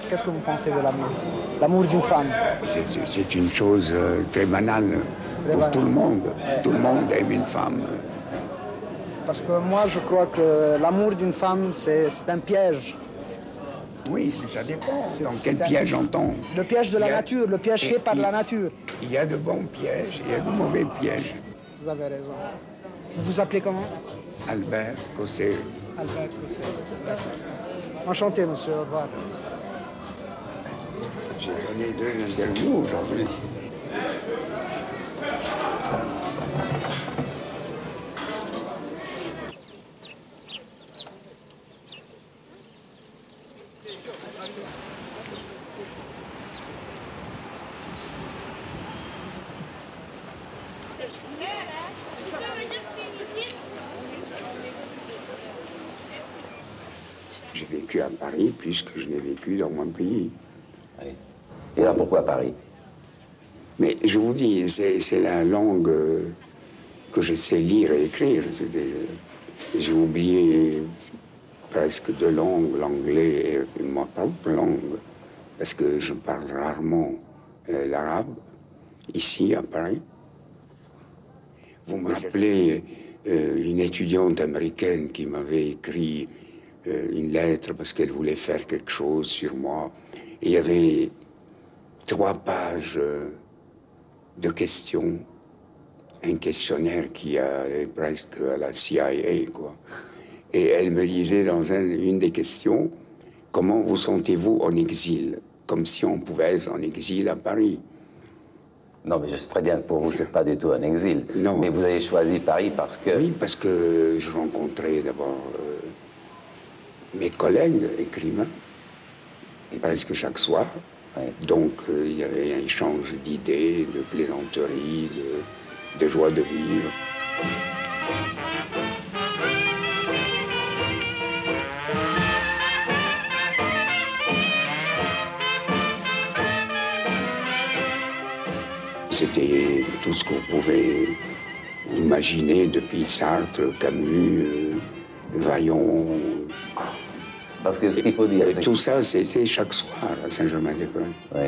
qu'est-ce que vous pensez de l'amour? L'amour d'une femme? C'est une chose très banale pour tout le monde. Ouais. Tout le monde aime une femme. Parce que moi, je crois que l'amour d'une femme, c'est un piège. Oui, ça dépend. Dans c'est quel piège on tombe? Le piège de la nature, le piège fait par la nature. Il y a de bons pièges, il y a de mauvais pièges. Vous avez raison. Vous vous appelez comment? Albert Cossé. Albert Cossé. D'accord. Enchanté, monsieur. Au revoir. J'ai donné 2 interviews aujourd'hui. J'ai vécu à Paris plus que je n'ai vécu dans mon pays. Oui. Et alors pourquoi Paris? Mais je vous dis, c'est la langue que je sais lire et écrire. J'ai oublié presque 2 langues, l'anglais et ma propre langue, parce que je parle rarement l'arabe, ici à Paris. Vous me rappelez une étudiante américaine qui m'avait écrit une lettre parce qu'elle voulait faire quelque chose sur moi. Et il y avait 3 pages de questions, un questionnaire qui allait presque à la CIA, quoi. Et elle me disait dans une des questions, comment vous sentez-vous en exil? Comme si on pouvait être en exil à Paris. Non, mais je sais très bien que pour vous, c'est pas du tout un exil. Non. Mais vous avez choisi Paris parce que... Oui, parce que je rencontrais d'abord mes collègues écrivains, presque chaque soir. Oui. Donc, il y avait un échange d'idées, de plaisanteries, de joie de vivre. C'était tout ce que vous pouvez imaginer depuis Sartre, Camus, Vaillant. Parce que ce qu'il faut dire, c'est tout ça, c'était chaque soir à Saint-Germain-des-Prés. Oui.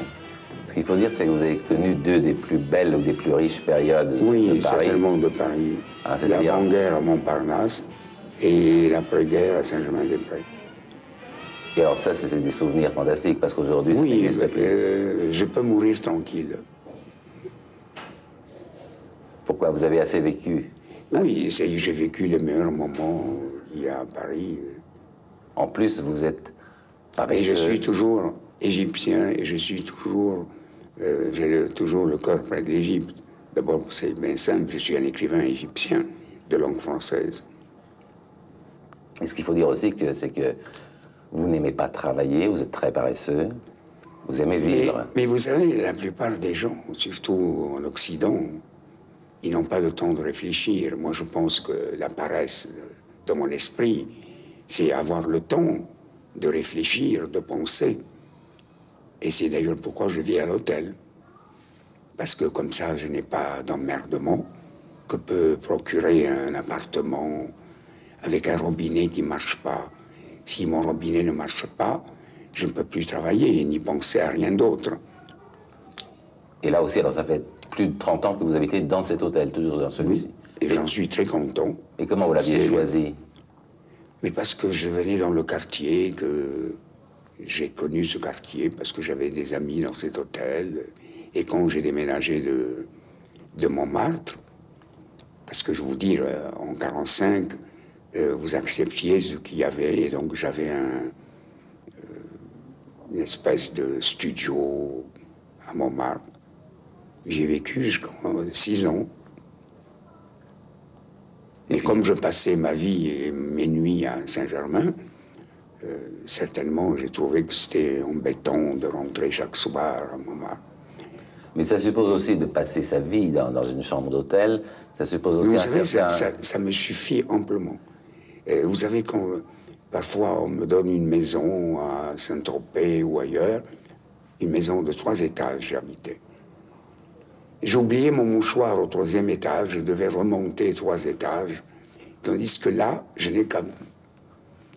Ce qu'il faut dire, c'est que vous avez connu 2 des plus belles ou des plus riches périodes de Oui, Paris. certainement de Paris. Ah, c'est-à-dire L'avant-guerre à Montparnasse et l'après-guerre à Saint-Germain-des-Prés. Et alors ça, c'est des souvenirs fantastiques, parce qu'aujourd'hui, ça Oui, n'existe plus. je peux mourir tranquille. Pourquoi? Vous avez assez vécu? Oui, j'ai vécu les meilleurs moments il y a à Paris. En plus, vous êtes Et paresseux. je suis toujours égyptien et je suis toujours... j'ai toujours le cœur près de l'Égypte. D'abord, c'est bien simple, je suis un écrivain égyptien de langue française. Et ce qu'il faut dire aussi, c'est que vous n'aimez pas travailler, vous êtes très paresseux, vous aimez vivre. Mais vous savez, la plupart des gens, surtout en Occident, ils n'ont pas le temps de réfléchir. Moi, je pense que la paresse de mon esprit, c'est avoir le temps de réfléchir, de penser. Et c'est d'ailleurs pourquoi je vis à l'hôtel. Parce que comme ça, je n'ai pas d'emmerdement que peut procurer un appartement avec un robinet qui ne marche pas. Si mon robinet ne marche pas, je ne peux plus travailler ni penser à rien d'autre. Et là aussi, alors ça fait plus de 30 ans que vous habitez dans cet hôtel, toujours dans celui-ci. Oui, et j'en suis très content. Et comment vous l'aviez choisi? Mais parce que je venais dans le quartier, que j'ai connu ce quartier, parce que j'avais des amis dans cet hôtel. Et quand j'ai déménagé de Montmartre, parce que je vous dis, en 1945, vous acceptiez ce qu'il y avait, et donc j'avais une espèce de studio à Montmartre. J'ai vécu jusqu'à 6 ans. Et comme je passais ma vie et mes nuits à Saint-Germain, certainement j'ai trouvé que c'était embêtant de rentrer chaque soir à Montmartre. Mais ça suppose aussi de passer sa vie dans une chambre d'hôtel. Ça suppose aussi vous un savez, certain... ça me suffit amplement. Vous savez, quand parfois on me donne une maison à Saint-Tropez ou ailleurs, une maison de 3 étages, j'habitais. J'ai oublié mon mouchoir au 3e étage, je devais remonter 3 étages, tandis que là, je n'ai qu'à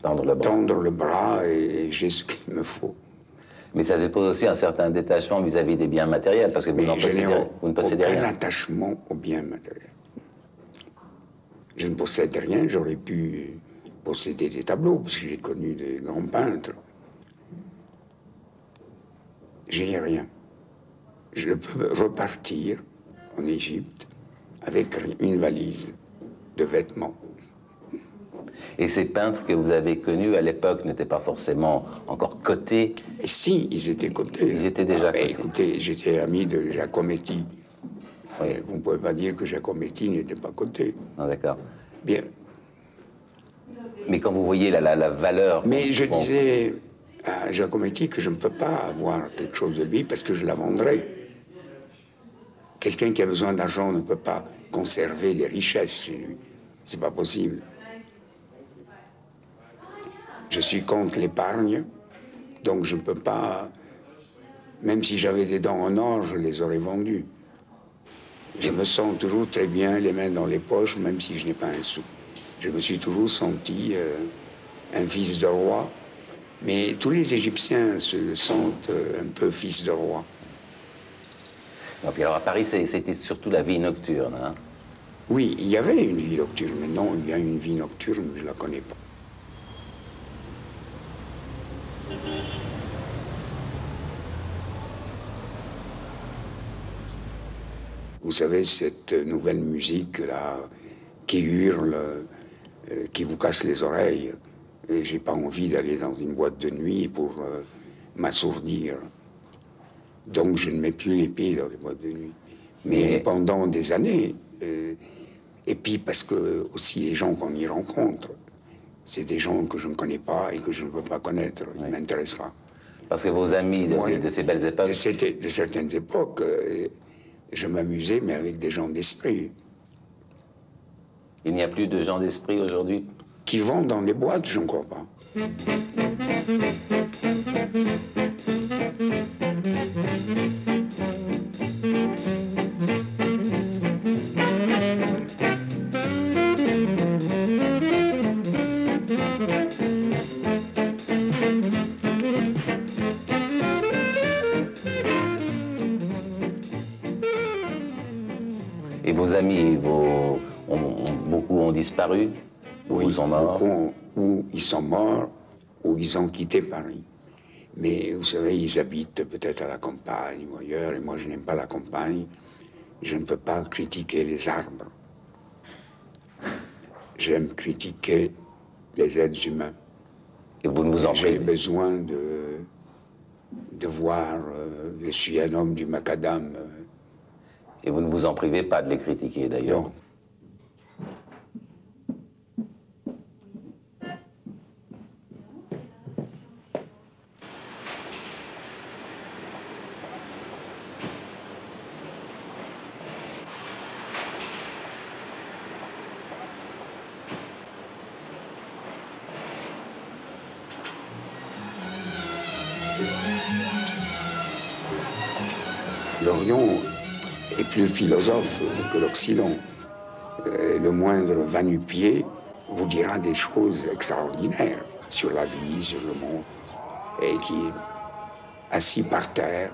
Tendre le bras. tendre le bras et j'ai ce qu'il me faut. Mais ça suppose aussi un certain détachement vis-à-vis des biens matériels, parce que vous, vous ne possédez rien. Aucun attachement aux biens matériels. Je ne possède rien, j'aurais pu posséder des tableaux, parce que j'ai connu des grands peintres. Je n'ai rien. Je peux repartir en Égypte avec une valise de vêtements. Et ces peintres que vous avez connus à l'époque n'étaient pas forcément encore cotés? Et si, ils étaient cotés. Ils étaient déjà cotés. Écoutez, j'étais ami de Giacometti. Oui. Vous ne pouvez pas dire que Giacometti n'était pas coté. Ah, d'accord. Bien. Mais quand vous voyez la valeur... Mais je disais à Giacometti que je ne peux pas avoir quelque chose de lui parce que je la vendrai. Quelqu'un qui a besoin d'argent ne peut pas conserver des richesses chez lui. C'est pas possible. Je suis contre l'épargne, donc je ne peux pas... Même si j'avais des dents en or, je les aurais vendues. Je me sens toujours très bien, les mains dans les poches, même si je n'ai pas un sou. Je me suis toujours senti un fils de roi. Mais tous les Égyptiens se sentent un peu fils de roi. Et puis alors à Paris, c'était surtout la vie nocturne. Hein? Oui, il y avait une vie nocturne, mais non, il y a une vie nocturne, je ne la connais pas. Vous savez, cette nouvelle musique-là, qui hurle, qui vous casse les oreilles, et j'ai pas envie d'aller dans une boîte de nuit pour m'assourdir. Donc je ne mets plus les pieds dans les boîtes de nuit. Mais pendant des années, et puis parce que aussi les gens qu'on y rencontre, c'est des gens que je ne connais pas et que je ne veux pas connaître, ils ne m'intéressent pas. Parce que vos amis de ces belles époques... De certaines époques, je m'amusais, mais avec des gens d'esprit. Il n'y a plus de gens d'esprit aujourd'hui? Qui vont dans les boîtes, je ne crois pas. Et vos amis, beaucoup ont disparu? Oui, ou sont morts? beaucoup, ou ils sont morts, ou ils ont quitté Paris. Mais vous savez, ils habitent peut-être à la campagne ou ailleurs, et moi je n'aime pas la campagne. Je ne peux pas critiquer les arbres. J'aime critiquer les êtres humains. Et vous ne vous en J'ai privez? besoin de voir, je suis un homme du macadam. Et vous ne vous en privez pas de les critiquer, d'ailleurs? Non. L'Orient est plus philosophe que l'Occident. Le moindre va-nu-pied vous dira des choses extraordinaires sur la vie, sur le monde, et qui est assis par terre.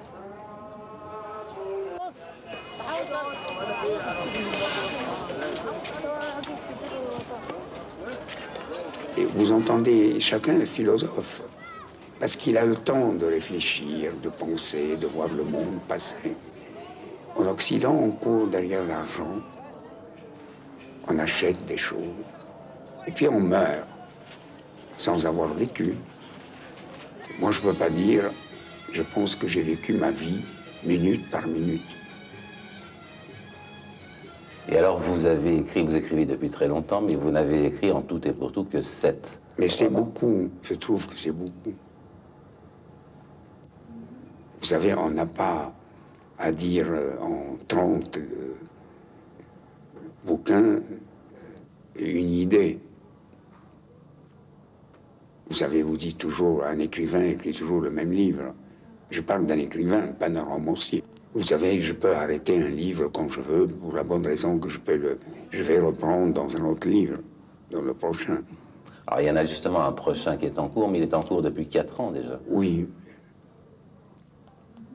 Et vous entendez, chacun est philosophe. Parce qu'il a le temps de réfléchir, de penser, de voir le monde passer. En Occident, on court derrière l'argent, on achète des choses, et puis on meurt sans avoir vécu. Moi, je ne peux pas dire, je pense que j'ai vécu ma vie minute par minute. Et alors, vous avez écrit, vous écrivez depuis très longtemps, mais vous n'avez écrit en tout et pour tout que 7. Mais c'est beaucoup, je trouve que c'est beaucoup. Vous savez, on n'a pas à dire en 30 bouquins une idée. Vous savez, vous dites toujours, un écrivain écrit toujours le même livre. Je parle d'un écrivain, pas d'un romancier. Vous savez, je peux arrêter un livre quand je veux, pour la bonne raison que je vais reprendre dans un autre livre, dans le prochain. Alors, il y en a justement un prochain qui est en cours, mais il est en cours depuis 4 ans déjà. Oui.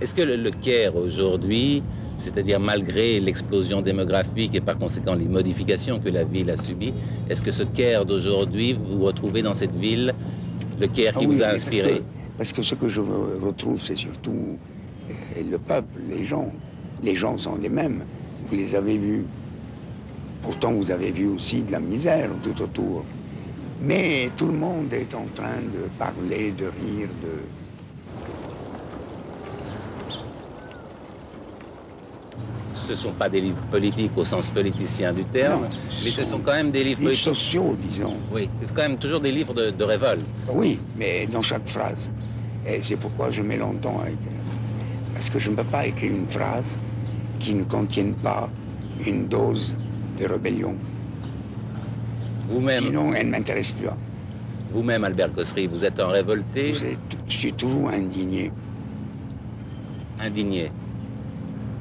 Est-ce que le Caire aujourd'hui, c'est-à-dire malgré l'explosion démographique et par conséquent les modifications que la ville a subies, est-ce que ce Caire d'aujourd'hui, vous retrouvez dans cette ville le Caire qui vous a inspiré? Parce que ce que je retrouve, c'est surtout le peuple, les gens. Les gens sont les mêmes. Vous les avez vus. Pourtant, vous avez vu aussi de la misère tout autour. Mais tout le monde est en train de parler, de rire, de... Ce ne sont pas des livres politiques au sens politicien du terme, Non, mais ce sont quand même des livres politiques. sociaux, disons. Oui, c'est quand même toujours des livres de révolte. Oui, mais dans chaque phrase. Et c'est pourquoi je mets longtemps à écrire. Parce que je ne peux pas écrire une phrase qui ne contienne pas une dose de rébellion. Vous-même, Sinon, elle ne m'intéresse plus. vous-même, Albert Cossery, vous êtes un révolté, Je suis toujours indigné. indigné.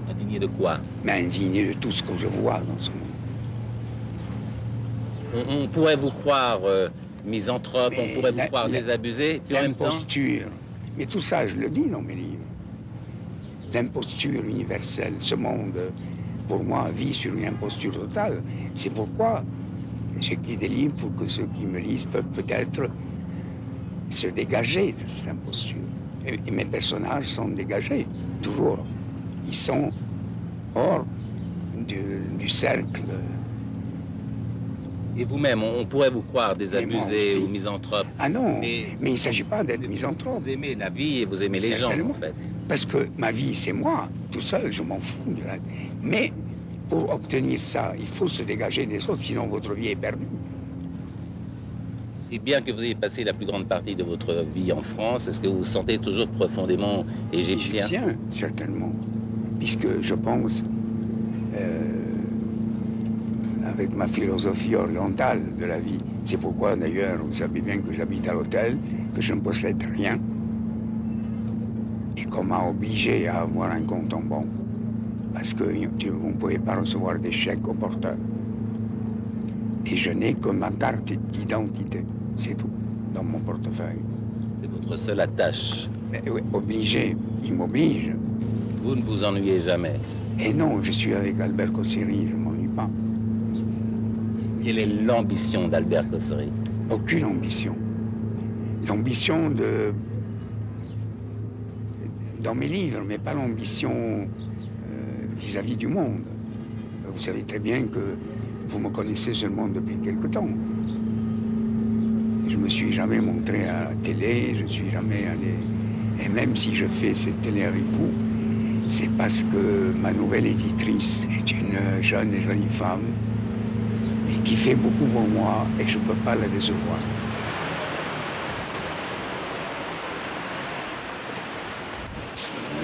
Indigné de quoi? Mais indigné de tout ce que je vois dans ce monde. On pourrait vous croire misanthrope, Mais on pourrait vous croire désabusé, puis en même temps... L'imposture. Mais tout ça, je le dis dans mes livres. L'imposture universelle. Ce monde, pour moi, vit sur une imposture totale. C'est pourquoi j'écris des livres pour que ceux qui me lisent peuvent peut-être se dégager de cette imposture. Et mes personnages sont dégagés, toujours. Ils sont hors du cercle. Et vous-même, on pourrait vous croire désabusé aussi. ou misanthrope. Ah non, mais il ne s'agit pas d'être misanthrope. Vous aimez la vie et vous aimez les gens, Certainement. en fait. Parce que ma vie, c'est moi, tout seul, je m'en fous. Mais pour obtenir ça, il faut se dégager des autres, sinon votre vie est perdue. Et bien que vous ayez passé la plus grande partie de votre vie en France, est-ce que vous vous sentez toujours profondément égyptien? Égyptien, certainement. Puisque je pense, avec ma philosophie orientale de la vie, c'est pourquoi d'ailleurs, vous savez bien que j'habite à l'hôtel, que je ne possède rien, et qu'on m'a obligé à avoir un compte en banque, parce que vous ne pouvez pas recevoir des chèques au porteur. Et je n'ai que ma carte d'identité, c'est tout, dans mon portefeuille. C'est votre seule attache. Mais oui, obligé, il m'oblige. Vous ne vous ennuyez jamais. Et non, je suis avec Albert Cossery, je ne m'ennuie pas. Quelle est l'ambition d'Albert Cossery? Aucune ambition. L'ambition de... dans mes livres, mais pas l'ambition vis-à-vis du monde. Vous savez très bien que vous me connaissez seulement depuis quelque temps. Je ne me suis jamais montré à la télé, je ne suis jamais allé... Et même si je fais cette télé avec vous, c'est parce que ma nouvelle éditrice est une jeune et jolie femme et qui fait beaucoup pour moi et je ne peux pas la décevoir.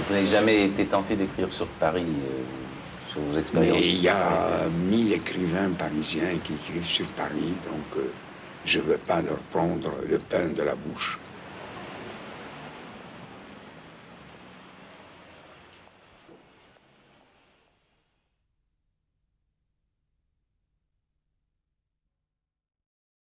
Vous n'avez jamais été tenté d'écrire sur Paris, sur vos expériences? Mais il y a 1000 écrivains parisiens qui écrivent sur Paris, donc je ne veux pas leur prendre le pain de la bouche.